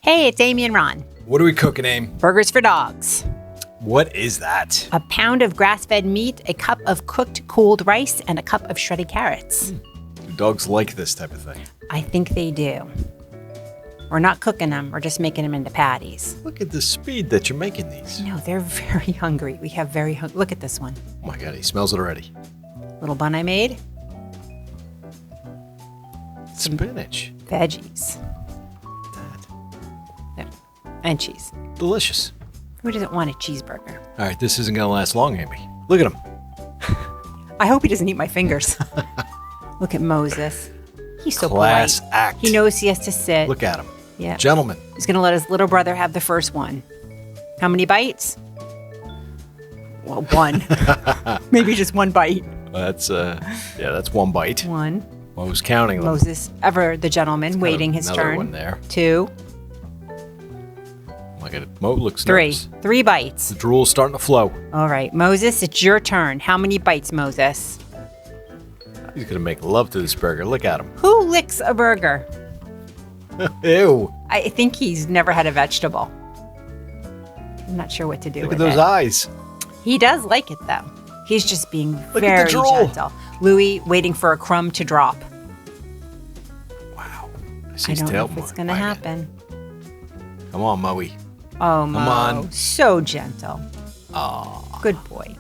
Hey, it's Amy and Ron. What are we cooking, Aim? Burgers for dogs. What is that? A pound of grass-fed meat, a cup of cooked cooled rice, and a cup of shredded carrots. Do dogs like this type of thing? I think they do. We're not cooking them. We're just making them into patties. Look at the speed that you're making these. No, they're very hungry. We have look at this one. Oh my God, he smells it already. Little bun I made. Spinach. Veggies. That. Yeah. And cheese. Delicious. Who doesn't want a cheeseburger? All right, this isn't going to last long, Amy. Look at him. I hope he doesn't eat my fingers. Look at Moses. He's so Class polite. act. He knows he has to sit. Look at him. Yeah. Gentleman. He's going to let his little brother have the first one. How many bites? Well, one. Maybe just one bite. That's one bite. One. Well, who's counting them? Moses, ever the gentleman, waiting his another turn. one there. 2. Look at it. Mo looks 3. nervous. 3 bites. The drool's starting to flow. All right, Moses, it's your turn. How many bites, Moses? He's going to make love to this burger. Look at him. Who licks a burger? Ew. I think he's never had a vegetable. I'm not sure what to do Look with at those it. eyes. He does like it, though. He's just being Look at very the drool. gentle. Louis waiting for a crumb to drop. Wow. I don't know if it's going to happen. Come on, Moe. Oh, Mo. on. So gentle. Aw. Good boy.